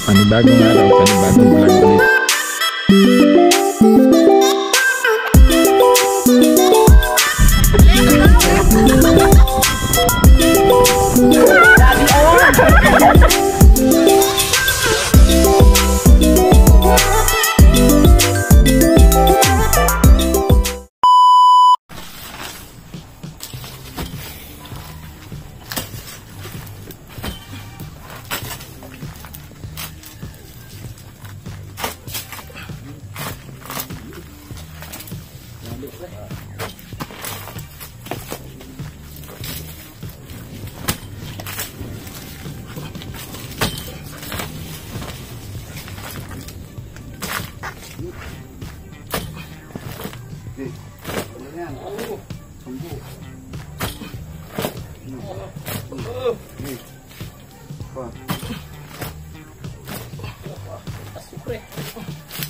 Panibagong araw, panibagong vlog ulit.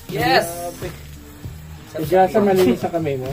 Yes! Igasa malinis sa kamay mo.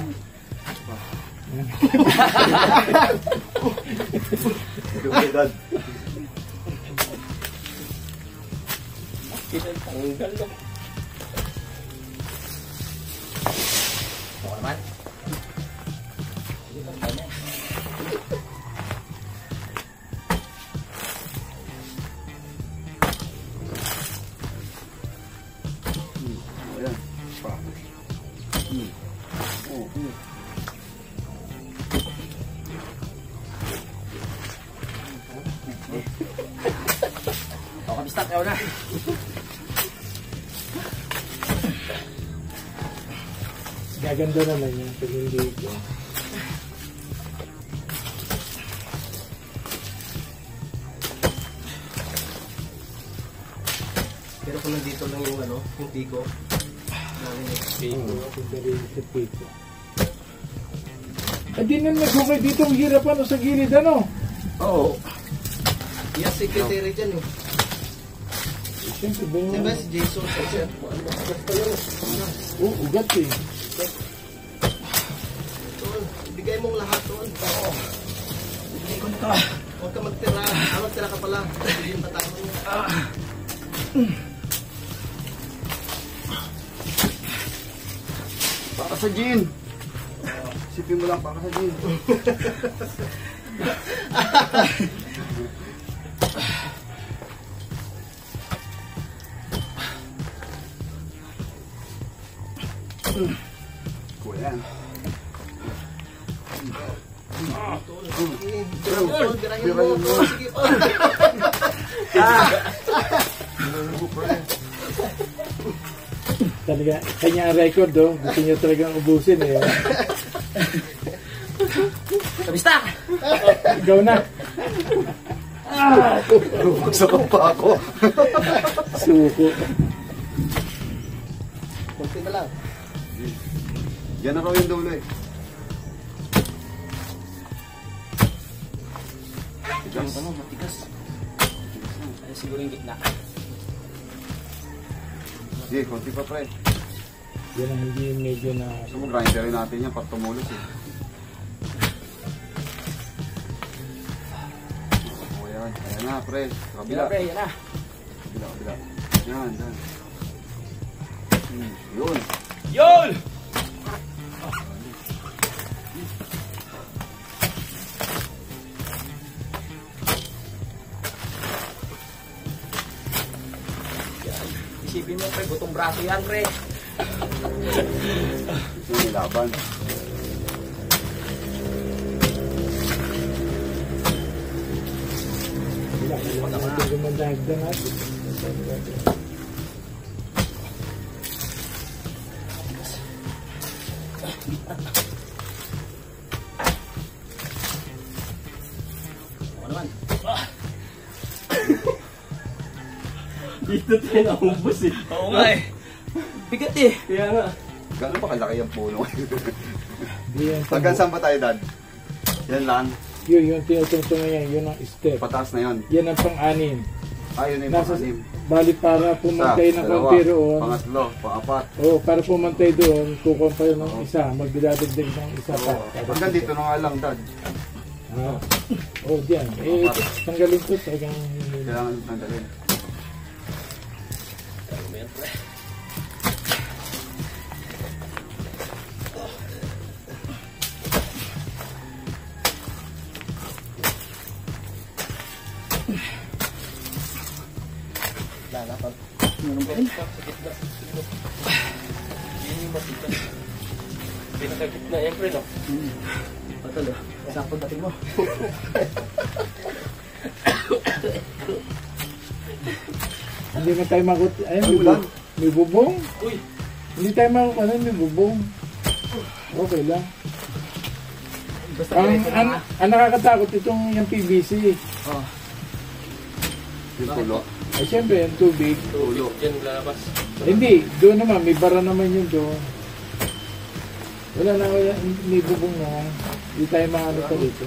Kabistak, ayaw na. Gaganda naman yun pag hindi ito. Pero kung nandito lang yung ano, yung piko. Piko. Hindi na naghukay dito ang hirap ano sa gilid ano? Oo. Yes, secretary dyan eh. Siyempre ba yun? Diba si Jason? Oo, ugat eh. Tol, ibigay mong lahat tol. Oo. Ibigay ko na to. Huwag ka magtira. Magtira ka pala. Hindi yung tatay mo niya. Para sa gin. Sipin mo lang para sa gin. Kuya. Birahin mo. Sige pa. Talaga, kanya ang record oh. Gusto niya talagang ubusin eh. Kabistak! Ikaw na. Magsakap pa ako. Suko. Kunti na lang. Yan na raw yung dulo eh. Matigas. Ano, matigas. Ay, siguro yung gitna. Sige, konti pa pre. Yan ang hindi medyo na... Gusto mo grinder rin natin yan para tumulos eh. O yan, ayan na pre. Kabila. Yan na. Kabila. Yan, yan. Yun. Yun! Isipin mo pre, butong braso yan pre. Ito yung laban. Wala ka gumandagdan natin. Ano naman? Ito tayo naubos eh. Oo nga eh. Bigat eh. Kaya nga. Gano'n ba kalaki yung puno? Di yan Hanggang saan ba tayo, Dad? Yan lang. Yun, yung tinutungtungan yan, yun ang step. Pataas na yun. Yan ang pang-anim. Yun na yung Nasa, pang-anim. bali para pumantay ng konti roon. Pangatlo, pang-apat. Oo, para pumantay doon, kukuha pa yun ng isa, magdadagdag ng isa pa. Hanggang dito na nga lang, Dad. Diyan. Tanggalin ko talagang... Kailangan tanggalin. Lalapag. Meron pa rin. Yun yung masita. Pinakagitna yan, pre, no? Patalo. Sakto dating mo. Hindi man tayo makut... Ayun, Ay, ulan. may bubong. Uy! Hindi tayo makut... may bubong. Okay lang. Basta Ang nakakatakot itong yung PVC. Oh. Yung tulo. Ay, siyempre, yung tubig. Tulo. Yan lalabas. Hindi, doon naman, may bara naman yun doon. Wala na, may bubong na. Hindi tayo maano pa dito.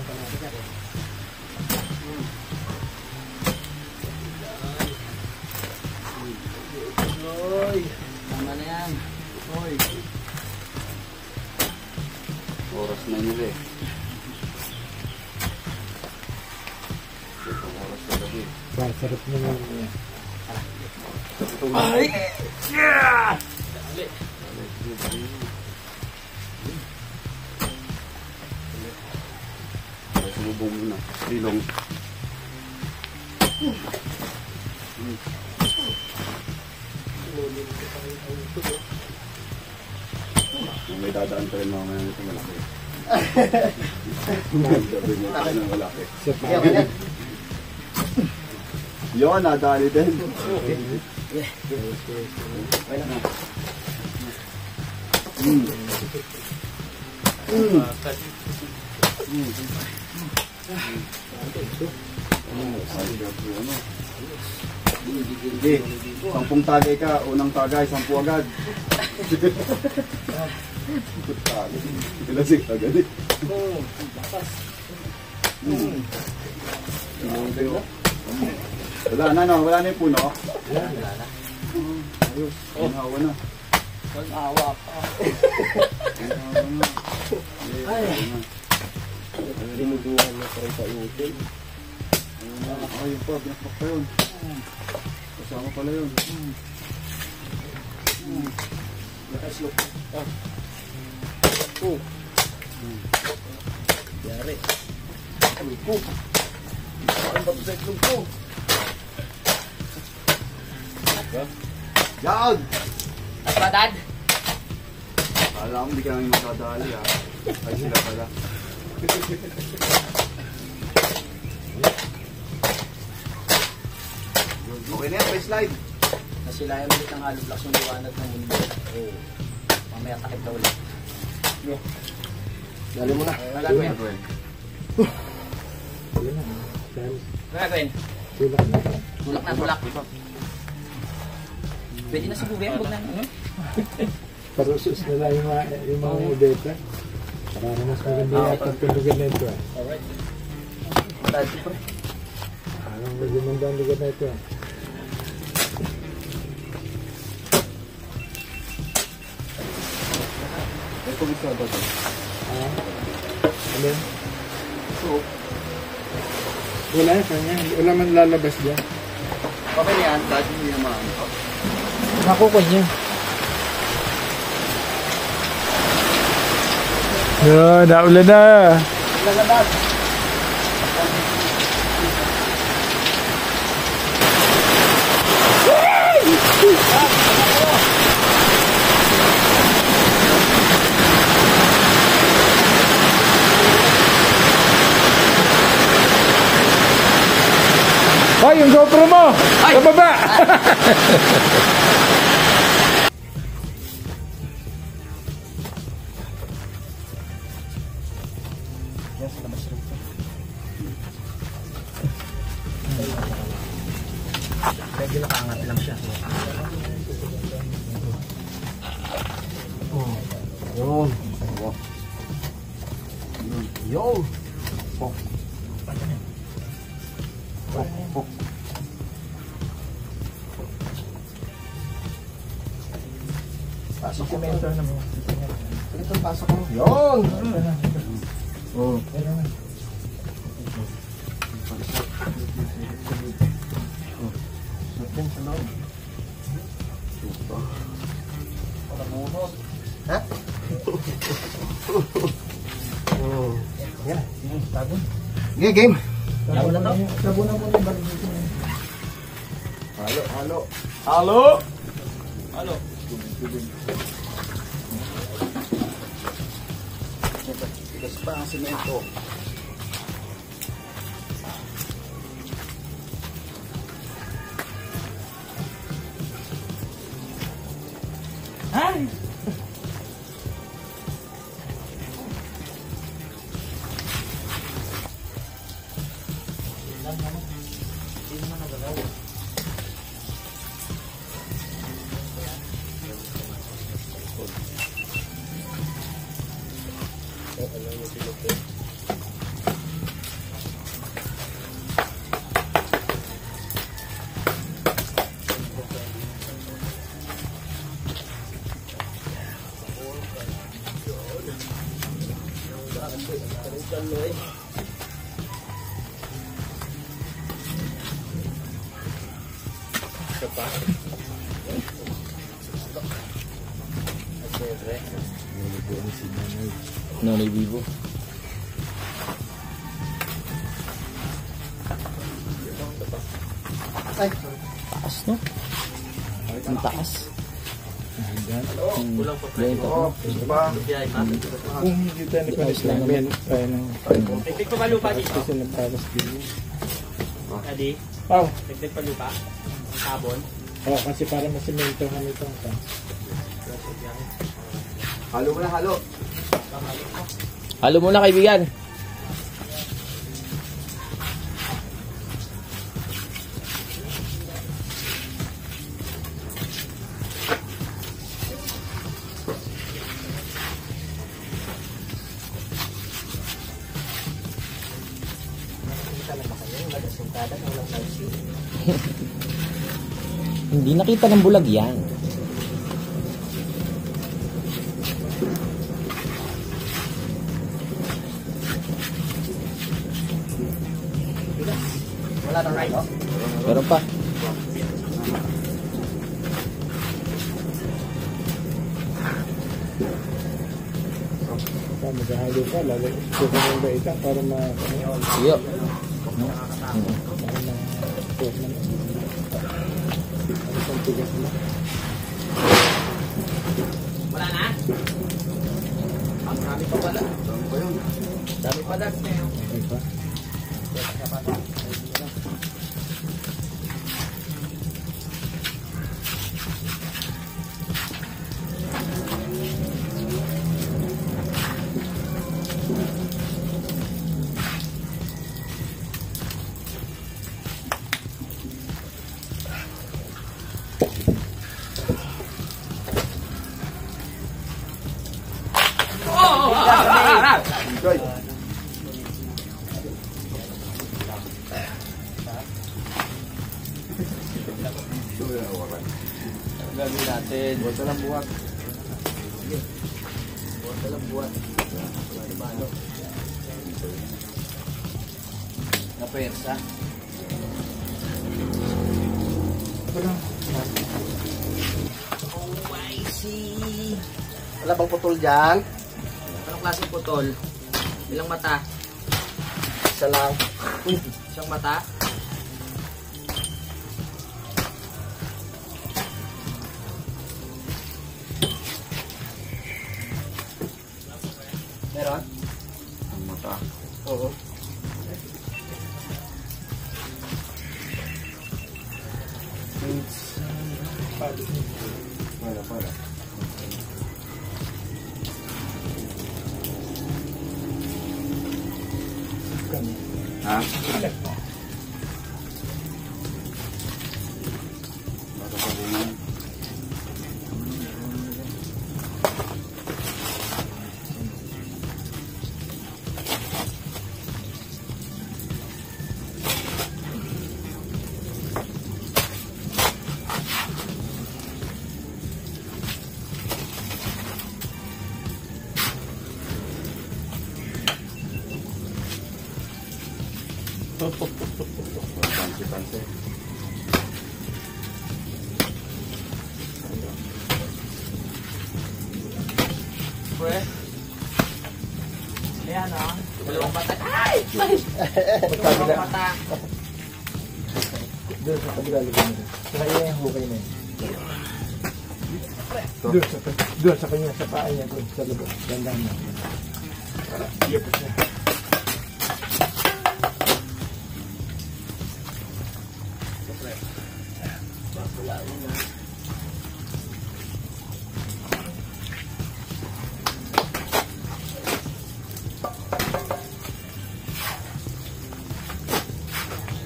Oy. Tama na yan. Oy. Oras na nila eh. Ito oras na gabi. Sarap naman niya. Ay! Yeah! Sumubong muna. Silong. May dadaan pa rin mamaya nito malaki. Sabi mo ito ng malaki. Yun, nadali din. Sige, 10 tagay ka, unang tagay, 10 agad. Ilasik agad eh. Wala na, no? Wala na yung puno. Wala na. Ayos, ginawa na. Pag-awa pa. Ginawa na. Ay. Dinuduhan mo pa rin sa util. Ayun pa, binakpak pa yun. Kasama pala yun. Nakaslok. Yari. Ko. Ang babsay ko. Yaod! At ba, Dad? Kala ko hindi ka namin magdadali ha. Ay sila pala. Okay na yan, may slide. Nasilayan ulit ang hollow blocks ng liwanag ng mundo. Mamaya takip na ulit. Dali mo na. Ano gagawin? Yun na. Dahil Ano gagawin? tulak na. Tulak na, tulak. Pwede na siguro yan, huwag na. Parusus na lang yung mga mudeta. Para mas maganda yata ang tulugan na ito. Alright. Parang maganda ang lugar na ito. Ito gusto na ito. Ano? Wala kanya. Wala man lalabas dyan. Okay na yan, dahil hindi naman. Nakuha niya. Naulan na. Lalabas. Hoy, yung GoPro mo! Sa baba! Yan sa labas rin. Medyo nakaangat lang siya. Pasok ko. Semento na mo. Ito, pasok ko. Yun! Oo. Pero na. Yan, sa loob. Ha? Yan. Sabon. Okay, game. Sabon na to? Sabon na mo na balik dito. Halo, halo. Halo? Halo? Tigas pa ang semento. Ay! Nanay Vivo. Ay, Taas, no? Ang taas. Kulang pa Ganyan oo. to. Ito pa. Biyay pa. Kung hindi tayo nagpalis lang, meron tayo ng Dagdag pa ba lupa dito? kasi nagpalas din. Adi? Oh, Dagdag pa lupa? Sabon? oh, kasi para masemento kami itong ito. Halo mo na, halo. Halo muna kaibigan. Hindi nakita ng bulag yan. Wala na right, oh. Meron pa. So, maghahalo pa, lalo suko ng baita para ma... Iyo. Para ma-put na. Ano pang tigas na? Wala na? Marami pa pala. Marami pa yun. Dami pa dag. Okay pa. Enjoy. Gagawin natin. Buwan lang buwan. Buwan lang buwan. Ano? Napersa. Oh, I see. Wala bang putol dyan? Anong klaseng putol? Ilang mata? Isa lang. Isang mata? Meron? Ang mata. Oo. Para. Ha? Baka pa rin yan. Pansi-pansi. Pre. Ayan o. Dalawang bata. Ay! Dalawang bata. Doon sa kabila, lagyan mo. Saka iya yung hukay na yun. Doon sa kanya, sa paa niya, doon sa labo. Gandaan na. Iya po siya.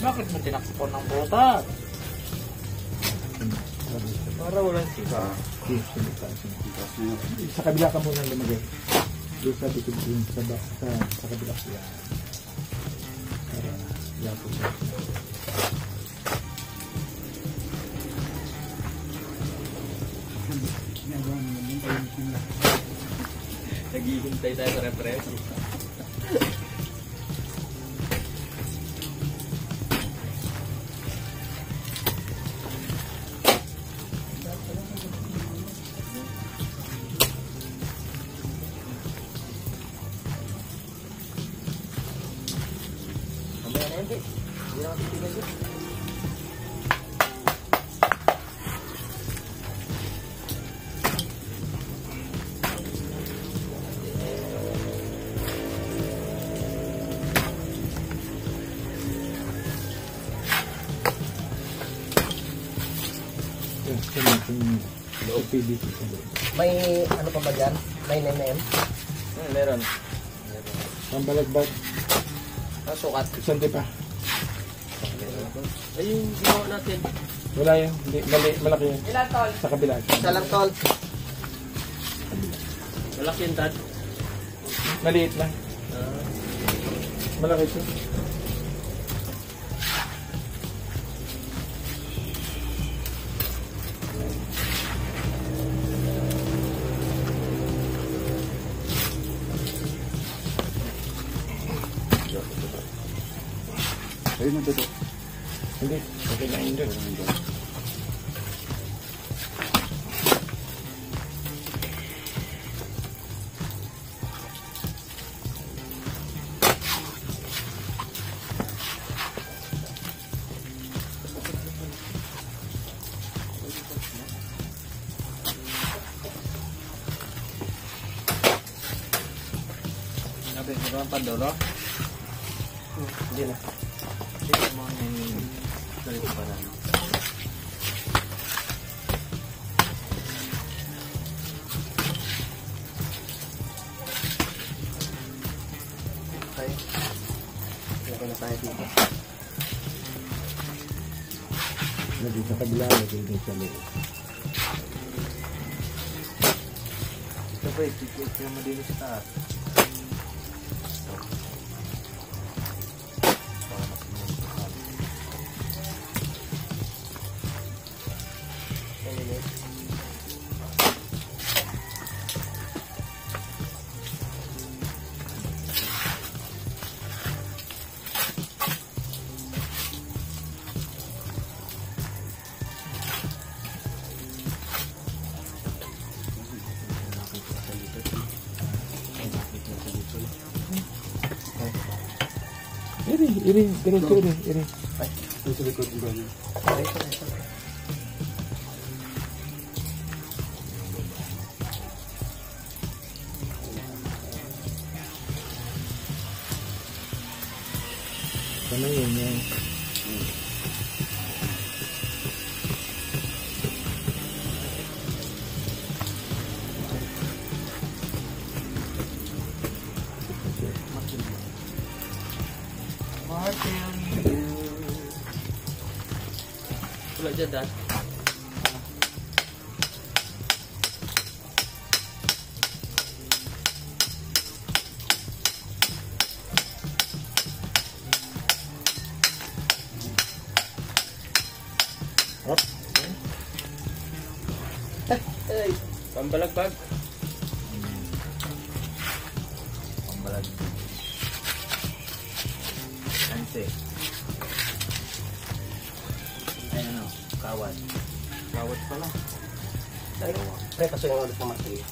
Bakit mo tinakpon ng butas? Para walang siga. Sa kabila ka muna lumagay. Doon sa dito din sa kabila ko yan. Para yan po siya. Naghihintay tayo sa refresh. May ano pa ba dyan? May 9mm? Meron. Pambalagbag. Sukat. Sante pa. Ay, yung ginawa natin. Wala yun. Hindi, malaki yun. Ilan tol? Sa kabila. Isa lang tol. Malaki yung dad. Maliit lang. Malaki ito. Ayun na dito. Hindi. Okay na yun doon. Sabi, meron pa dolo? Hindi na. Sige mo yung galit pa na. Okay. Okay na tayo dito. Lagi sa kabila, lagi din sa loob. Ito ba, ikikit yung madinis taas. Iri, diretso iri. Ay, sa likod ng ganyan. Ano yun yan? Wala dyan dad. Ay, Pambalagbag. pambalag. Pansi. Bawat pala. Dahil mo. Pre, paso yung ulit ng mati.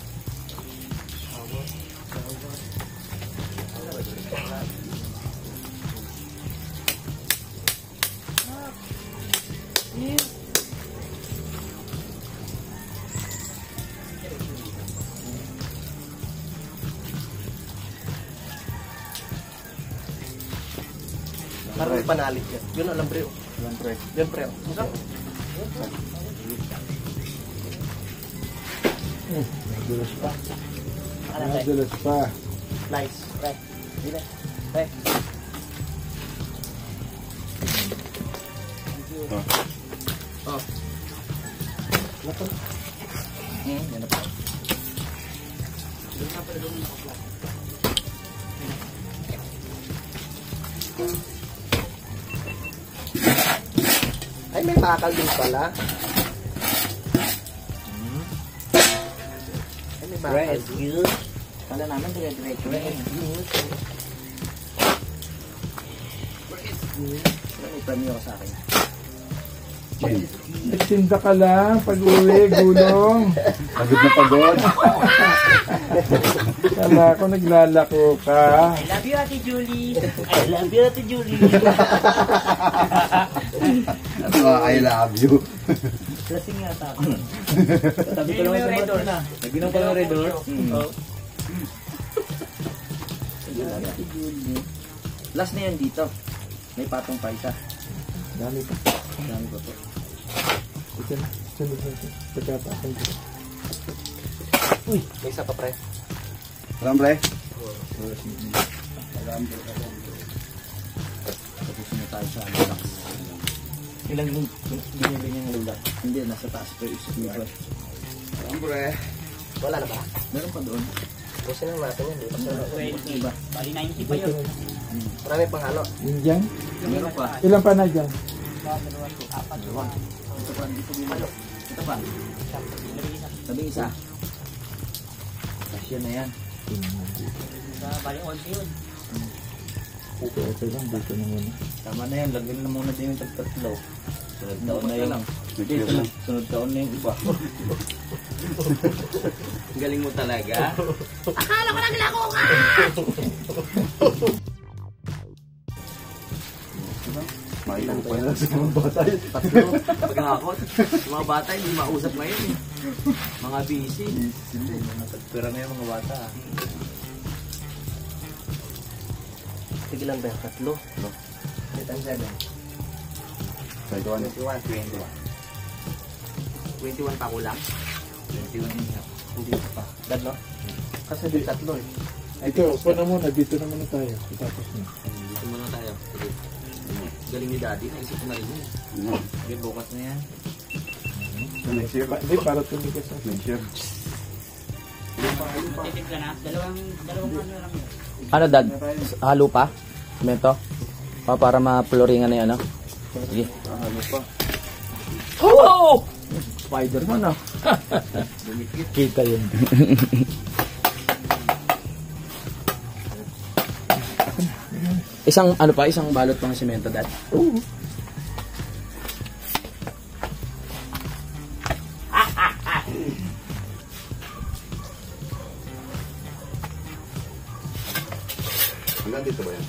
Parang panalit yan. Yun alam pre. Alam pre. Yan pre. Masarap. Nadulas pa. Nadulas pa. Nice. Pre. Dile. Pre. Oh. Lato. Yan na pa. Doon na pa doon na. Ay, may bakal din pala. Ay, may bakal. Right, good. Kala naman dire-diretso. Right, good. May premio ko sa akin. Nagtinda ka lang, pag-uwi, gulong. Pagod na pagod. Kala ko naglalako ka. I love you, Ate Julie. I love you, Ate Julie. I love you. Lasing yata ako. Sabi ko naman sa Red Door na. Nagbinom ko ng Red Door. Ate Julie. Last na yan dito. May patong pa isa. Dami pa. Dami pa po. Ito na. Sunod na ito. Pagkapakang ko. Uy, may isa pa pre. Alam pre? Tapos na tayo sa ano. Ilang yung binili niya ng lula? Hindi, nasa taas pa yung isa. Alam pre? Wala na ba? Meron pa doon. Kasi lang natin yan. Di ba? 20. Bali 90 pa yun. Marami pang halo. Yun dyan? Meron pa. Ilan pa na dyan? Ito pa, dito din halo. Ito pa. Sabing isa. Kasya na yan. Bali 11 yun. Ito lang. Dito na muna. Tama na yan. Lagyan na muna din yung tagtatlo. Sunod taon na yun. Sunod taon na yung iba. Galing mo talaga. Akala ko naglako ka! Mailan pa na sa mga bata yun. Tatlo. Paghakot. Mga bata hindi mausap ngayon eh. Mga busy. Nagpira na yung mga bata. Tigilan ba yung tatlo? No. 7. 21. 21 pa kulang. 21 niya. Hindi pa. Dadlo? Kasi di tatlo eh. Ito, upo na muna. Dito na muna tayo. Tapos na. Dito muna tayo. Sige. Galing ni daddy. Naisip ko na rin yun. Sige, bukas na yan. Next year. Hindi, para tumigas sa Next year. Titip ka na. Dalawang ano lang yun. Ano dad? Halo pa? Semento? Para ma-floringan na yan, ano? Sige. Ano pa? Oh! Spider-Man, ah. kita yun. Isang, ano pa? Isang balot pang semento, dad? Oo. Hanggang dito ba yan?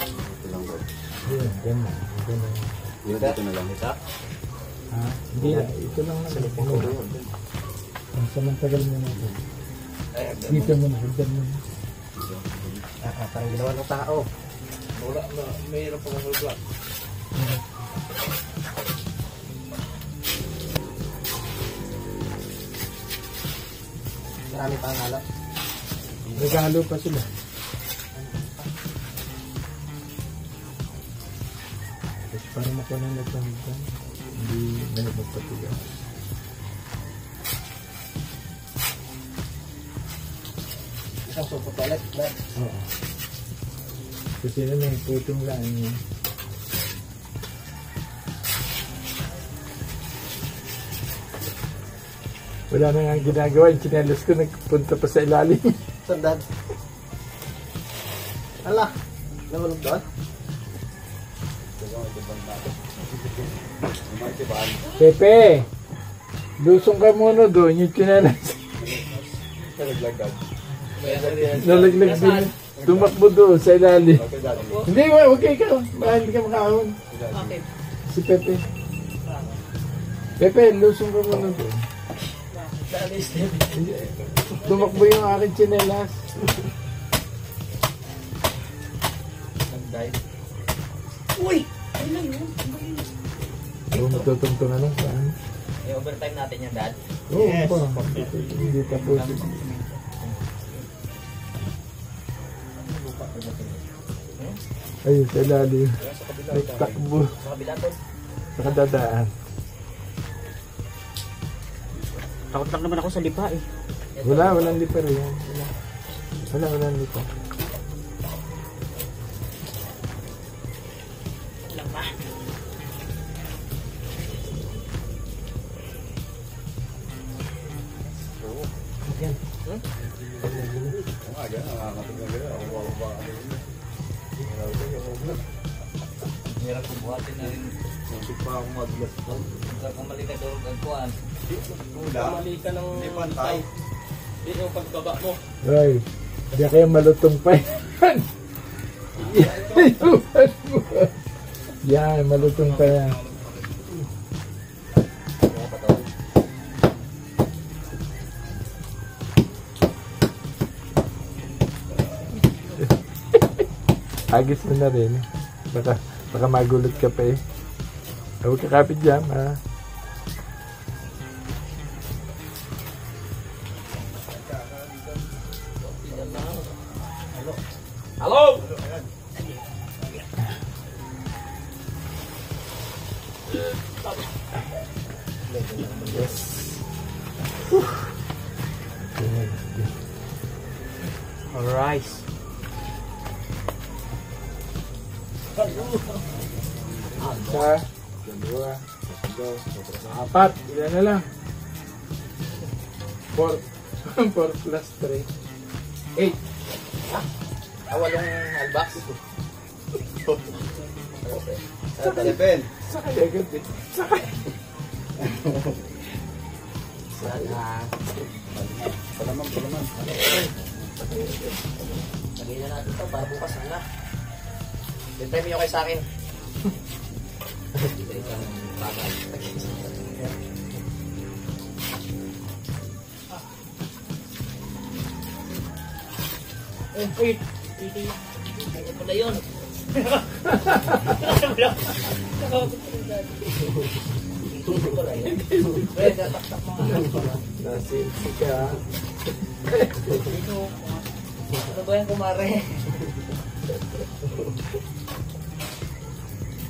Ito lang ba? Yan na. Dito na lang. Ha? Hindi na. Ito lang naman. Ang samantagal mo na ito. Dito mo na. Hagdan mo na. Parang ginawa ng tao. Wala na. Mayroon pa mga vlog. Marami pang halo. Regalo pa sila. Tapos para makuha na nagpahagdan. Hindi na magpatigas. Isang supo toilet. Oo. Kasi na may putong laan niya. Wala na nga ginagawa. Yung chinelos ko nagpunta pa sa ilalim. Sandad. Ala. Nahulog doon? Pepe! Lusong ka muna doon, yung chinelas. Nalaglag din. Tumakbo doon sa ilalim. Hindi, huwag kayo ka. Hindi ka makahon. Si Pepe. Pepe, lusong ka muna doon. Tumakbo yung aking chinelas. Uy! Oo, matutungtungan lang saan. May overtime natin yan, Dad. Oo, pa. Hindi tapos. Ayun, sa ilalim. Nagtakbo. Sa kabila to. Sa kadadaan. Takot lang naman ako sa lipa eh. Walang lipa rin yan. Walang lipa. Lang ba? Hirap buhatin na rin. Hindi pa ako madulas po. Huwag kang malikador ang kuhan. Mali ka ng Hindi pantay. Hindi yung pagbaba mo. Ay, hindi kayo malutong pa yan. Yan, malutong pa yan. Agis mo na rin. Baka magulot ka pa eh. Huwag kakapit dyan, ha? Hello! Alright. Isa, dalawa, tatlo, apat. Ilan na lang? 4 plus 3. 8. Walong albox. Seven. Sakay agad eh. Sakay. Sana. Palaman. Lagay na natin ito para bukas na. Hintay mo kayo sa akin. Hintay kang bagay. Wait. Ano pa na yun? Nasinsi ka. Ano ba yan, kumare?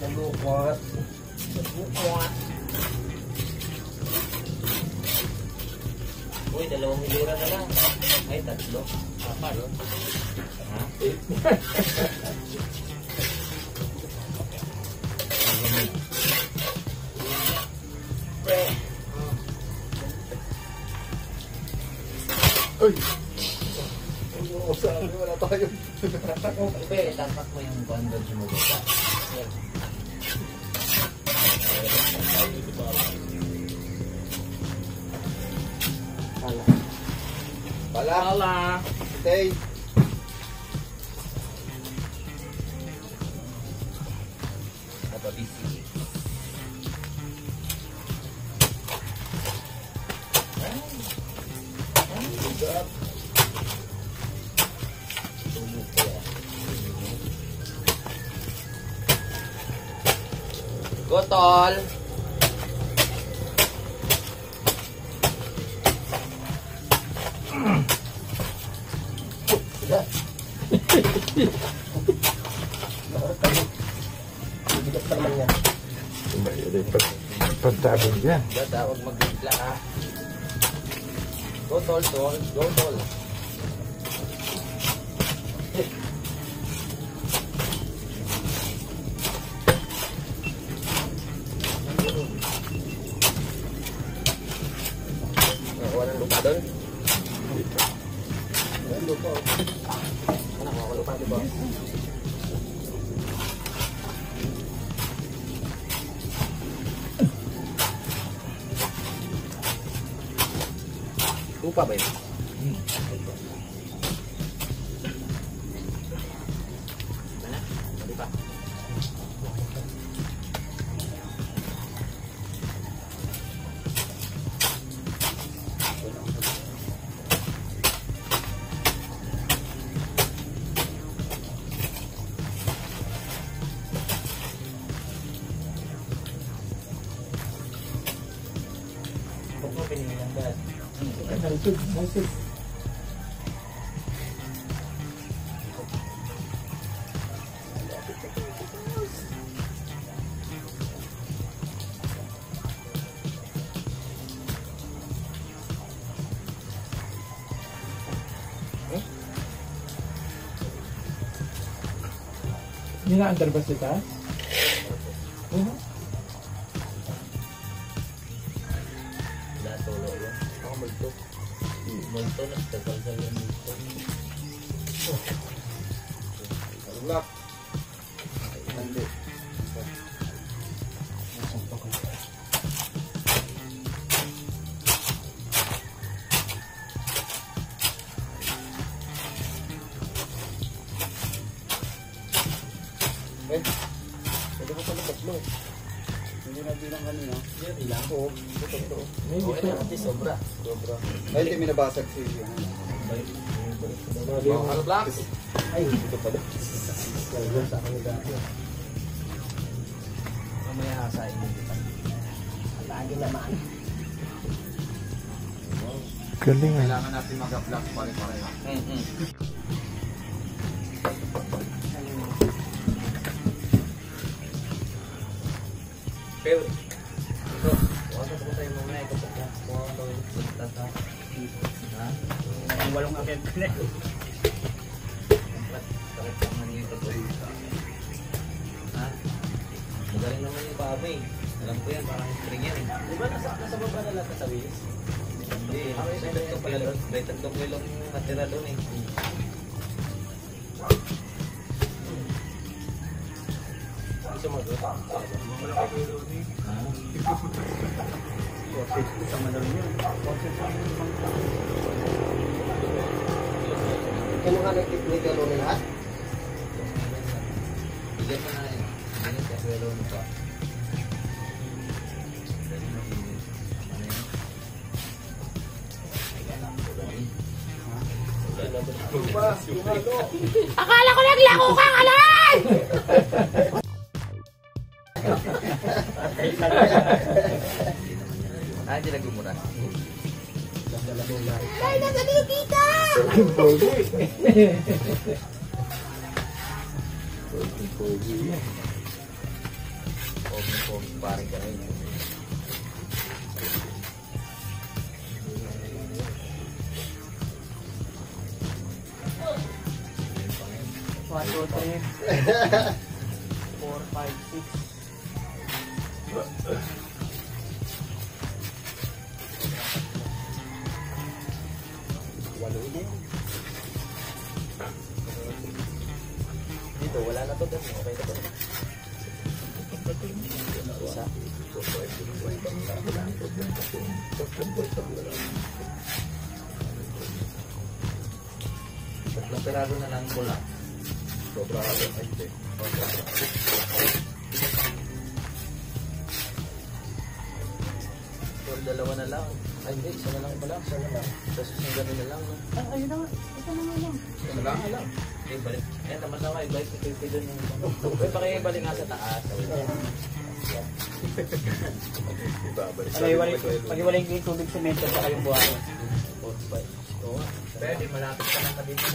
Nalukot. Uy, 2 milura na lang. Ay, 3. Apat. Ha? Uy! Wala tayo. Ibe, tapak mo yung condom mo sa. Pala. Stay. Gotol. Pagtabong dyan. Gata, huwag magbigla ha. Gotol. Nakuha ng lupa doon? Lupa. Nakuha ko lupa, diba? Lupa ba yun? Mana? Hindi pa. Huwag mo pinilang dad. Nasib, nasib. Hindi na-under ba sa taas? Oo. Wala tulo yun. Ako multo. Multo na tagal sa yung multo. Alulak. Hindi. Eh, pwede ko pala tatlo. Hindi na bilang kanina. Hindi lang. Oo, ito. Okay na kasi sobra. Sobra. Ay, hindi minabasag si Ano black? Ay, ito pala. Mamaya hasain mo kita. Lagi naman. Galing ah. Kailangan natin mag-block pare-pareho. Pero, ito. Huwag ka tayo mamaya. Kapag ka. Huwag ka tayo. Tata. Ha? Ang walong agad ka na. Takot ka man yung totoo. Ha? Magaling naman yung papa eh. Alam ko yan, parang string yan eh. Di ba nasa baba na lahat sa wheels? Hindi. May tatlong kilong natira doon eh. Hindi siya mag-utang. Kaya nga nag-technique ano na lahat? Bigyan mo na yun. Ganyan siya, pero ano pa. Akala ko naglako ka, alay! Ah, hindi nagmumura. Ay, nasa kita! Pogi, parang ka rin. One, two, three. 4, 5, 6. Walo din. Dito, wala na to doon. Okay na to. Isa. Tatlong pirado na lang bola. Sobra ka doon. Ay, hindi. So, dalawa na lang. Ay, hindi. Isa na lang pala. Isa na lang. Tapos isang gano'n na lang. No? Ayun na nga. Ito na nga lang. Isa na lang. Okay, balik. Eh, naman na kayo. Balik ko kayo doon. Okay, pakibalik nga sa taas. Pag-iwalay ko yung tubig semento sa kayong buhay. 4, 5. Oo. Pwede, malapit ka lang dito.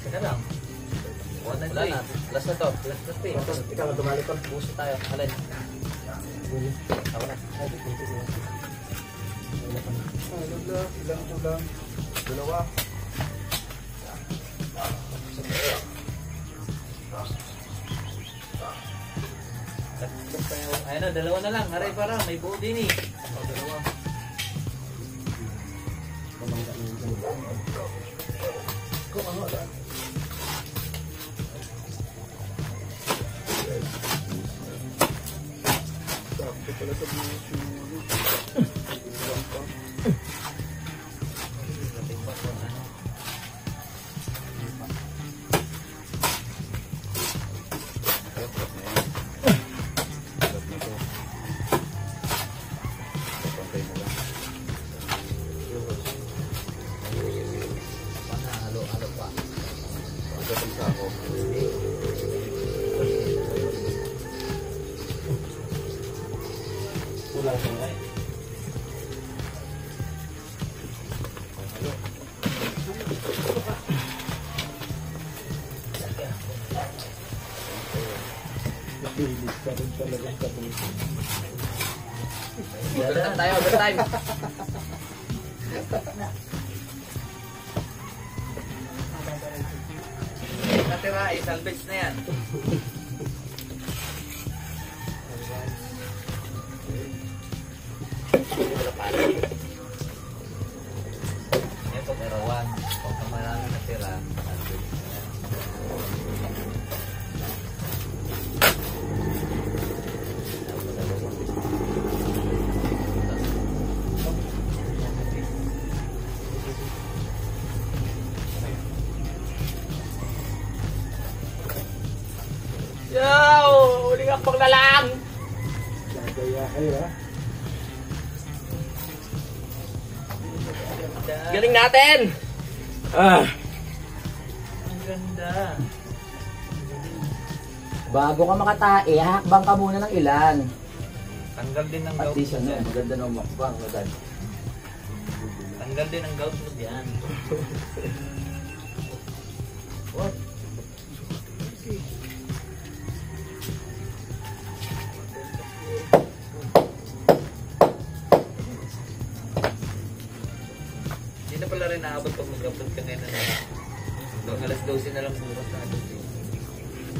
Teka lang. Wala na. Last na to. Last na to. Ikaw na tumalik ko. Puso tayo. Alin? Ako na. Ilang kulang. Dalawa. Ayun na, dalawa na lang. Haray para. May buo din eh. Dalawa. Sakto pala sa buhos yung ano. Ilang pa. Pilit ka rin talagang kapusin. Overtime tayo, overtime. Natira, salvage na yan. Ito, pero 1. Kung kamarami natira, salvage na yan. Yo! Uling akbang na lang! Gagaya kayo ha. Galing natin! Ah! Ang ganda. Bago ka makatae, hakbang ka muna ng ilan. Tanggal din ng At gout least mo ano, dyan. maganda ng makbang. Madad. Tanggal din ang gout mo dyan. What? Hindi na pala rin naabot pag mag-upload ka ngayon na hanggang alas 12 na lang bukas na abot eh.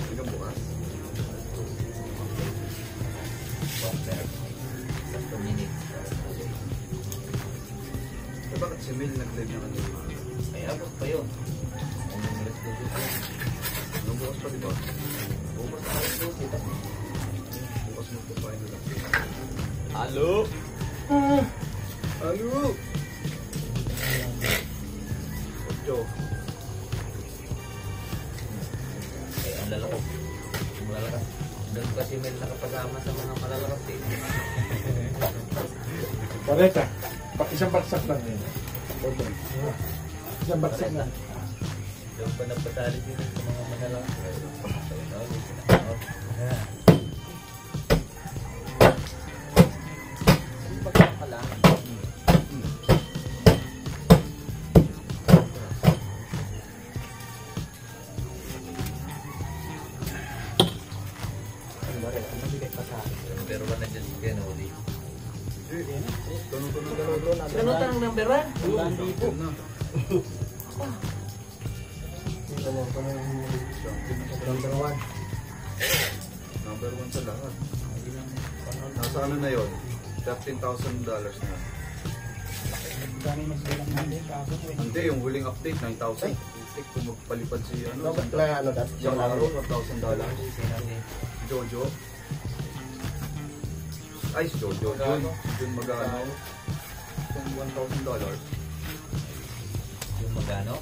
Hanggang bukas. Just 2 minutes. Eh, bakit si Mel nag-live na kanina? Ay, abot pa yun. Hanggang alas 12 pa yun. Hanggang bukas pa, di ba? Bukas na alas 12 pa. Bukas mo ito pa yung lalaki. Halo? Halo! Ocho. Ay, ang lalakot. Ang lalakas. Doon pa si Mel nakapasama sa mga malalakas eh. Pareka. Isang baksak lang yun. Isang baksak lang. Doon pa nagpasali din sa mga malalakas. Pero ba nandiyan si Ken Oli? Ano tanong number 1? Number 1 sa lahat. Nasa ano na yun? $13,000 na. Hindi, yung huling update, 9,000. Kung magpalipad si ano, isang araw, $1,000. Jojo. Ay, si Jojo. Jun magano. Kung $1,000. Yung magano?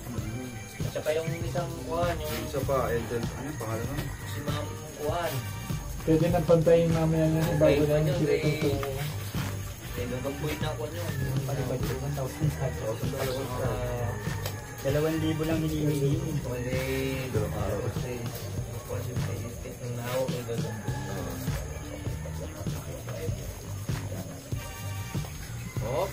At saka yung isang kuhan, yung Isa pa, Eldel. Ano yung pangalan nun? si Ma'am kuhan. Pwede nang pantayin mamaya yan. Bago Bago na na yung yun, sila kay... tutulong. Kaya nagpag-buhit na ako nyo. $2,000 lang hinihingi. Pwede... Kasi... Kuhan yung may estate ng nahawak yung gagawin. Oh!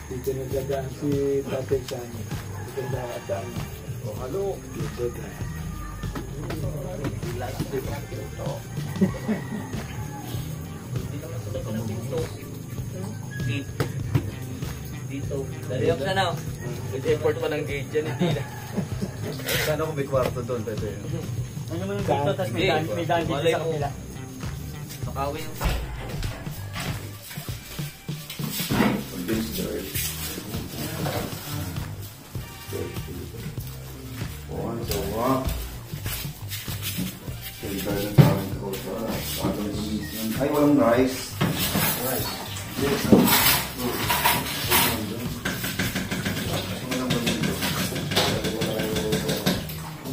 Dito naglagaan si Tatay Sani. Dito na daan. O halo. Dito na. Hindi naman sila pa ng pinto. Dito. Daliok na na. Nag-effort pa ng gauge yan, hindi na. Sana kung may kwarto doon, pwede. Ano mo yung dito, tapos may daan dito Malay sa mo. kapila. Makawi yung... Ay, walang rice.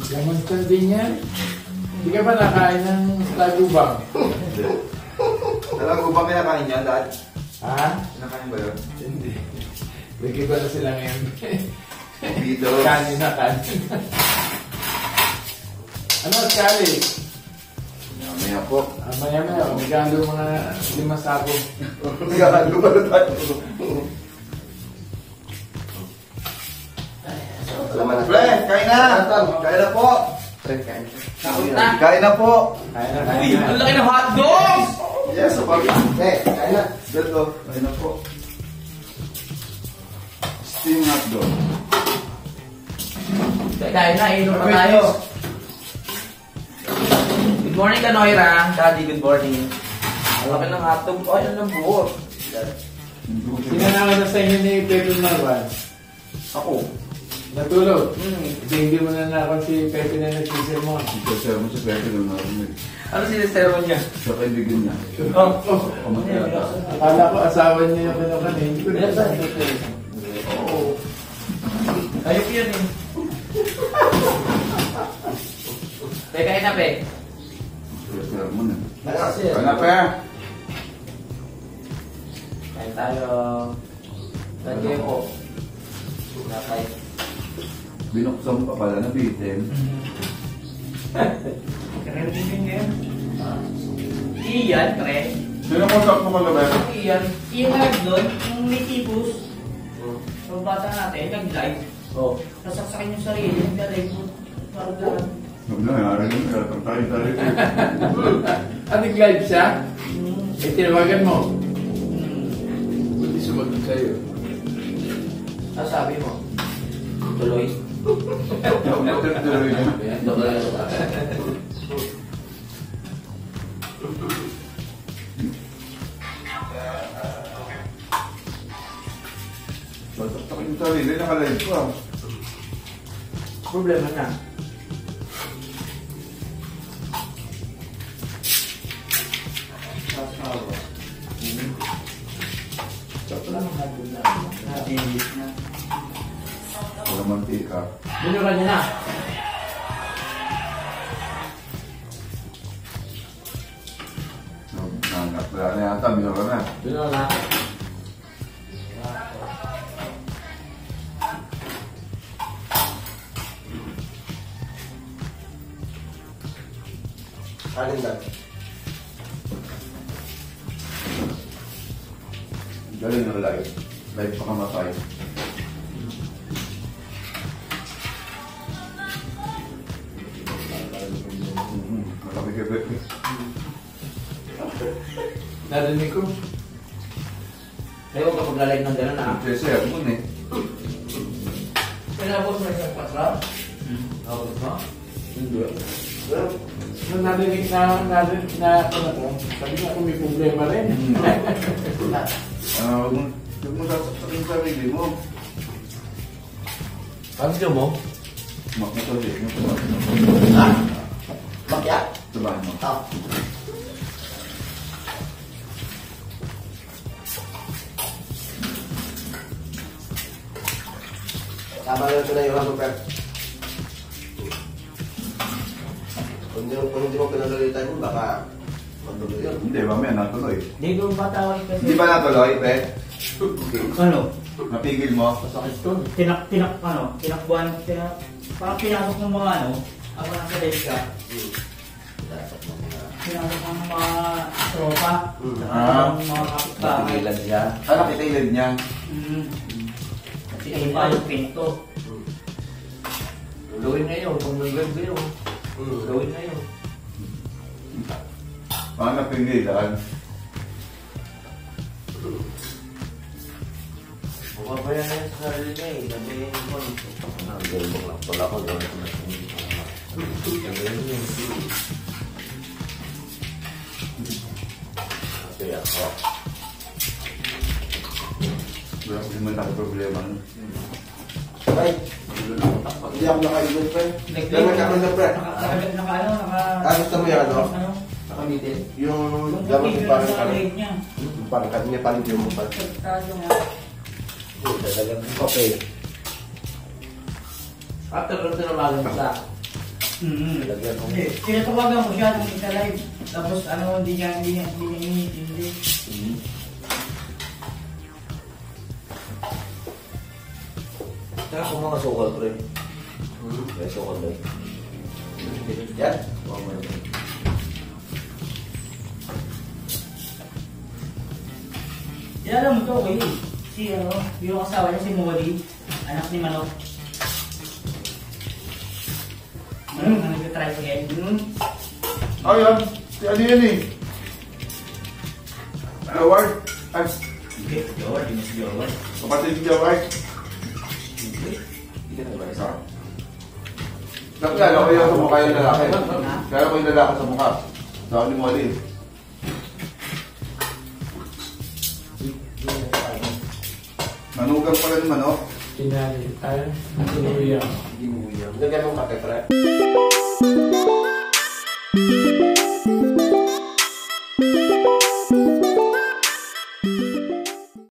Lamuntan din yan. Hindi ka ba nakain ng lagubang? Alam ko ba kinakain niya, Dad? Ha? Kinakain ba yun? Hindi. Bigay ko na sila ngayon. Dito. Kanin na kanin. Ano, Kali? Mamaya po. Maya-maya, magkano mga 5 sako. Nagkakalo ba na tayo? Salamat. Pre, kain na! Kain na po! Kain na po! Uy, ang laki ng hotdog! Yes, apag. Kain na. Dito, kain na po. Steam hotdog. Kain na, inom pa tayo. Good morning, Kanoyra. Daddy, good morning. Ang laki ng hotdog. Ay, ano ng buhok? Sinanawan na sa inyo ni Pepe Marwan. Ako. Natulog. Hindi mo na nakon si Pepe na nag-teaser mo. Kasi mo sa pwede lang narinig. Ano sinistero niya? Sa kaibigan niya. Akala ko asawa niya yung kano-kano. Hindi ko na Oo. Ayok yun eh. Kain na, Pe. Sir mo na. Sir. Kain na pa. Kain tayo. Lagyan ko. Nakay. Binuksan pa pala na bitin. Iyan, pre. Sino mo sa mo kagabi? Iyan. Iyan na doon, yung may tipos. Yung bata natin, nag-live. Oh. Nasaksakin yung sarili, nag-live mo. Parang gano'n. Huwag na, narinig mo. Kaya tayo. Ah, nag-live siya? Eh, tinawagan mo. Buti sumagot sa'yo. Ano sabi mo? Tuloy. Tuloy niya. Tuloy. Mataktak yung sarili, nakalive pa. Problema na. Wala mantika. Binuran niya na. Wala na yata, binura na. Binuran na. Kanin na. Galing na live. Live pa kamatay. Malaki ka ba? Narinig ko. Ayaw ka pag-live ng gano'n na. Kasi sermon eh. Pinabos mo yung patra. Ako ba? Hindi. Nung narinig na ako na ko, sabi ko ako may problema rin. Huwag mo sasaksakin yung sarili mo. Ano siya mo? Makasali. Bakya? Sabahan mo. Tama na ito na yung hamburger. Kung hindi mo pinagalitan yun, baka magdulo yun. Hindi, mamaya natuloy. Hindi ko matawag kasi. Hindi ba natuloy, Pe? Ano? Napigil mo? Masakit to. Tinakbuhan, parang pinasok ng mga ano, ako nasa deska. Pinasok ng mga tropa, saka ng mga kapitbahay. Napigilan siya. Nakitailan niya. Kasi ay pa yung pinto. Gawin na yun. Kung nag-web kayo. Gawin na yun. Baka napigilan. Mukha pa yan sa sarili niya eh. Sabihin mo. Gawin mo lang pala ko. Gawin ko na gawin niya. Kaya ako. Wala ko naman ako problema. Ay, hindi ako nakaibig, pre. Ganun ka, pre. Naka ano, Gusto mo yan, no? ano? Kamitin? Yung Yung gamot kapit yung lang parang sa leg niya. parang kanya parang yung mo pa. Talo nga. Okay. After kung tinawagan mo sa Lagyan mo. Hindi, tinatawagan mo siya nung isa live. Tapos ano, hindi niya iniintindi. Saka kung mga sukal, pre. May sukal doon. Yan. Oo, meron. Kilala mo to, eh. Si ano, yung asawa niya si Molly, anak ni Manok. Manok na nag-tricycle. Oh, yan. Si ano yan eh? Howard? Ay, Hindi, Joward, hindi si Joward. kapatid ni Howard. Hindi ka na ba isa? Nakilala ko yung sa mukha yung lalaki. Kaya ko yung lalaki sa mukha. Sa ako ni Molly. Manugang pala naman, oh. Tinali tayo. Tinuya. Lagyan mo kape, pre.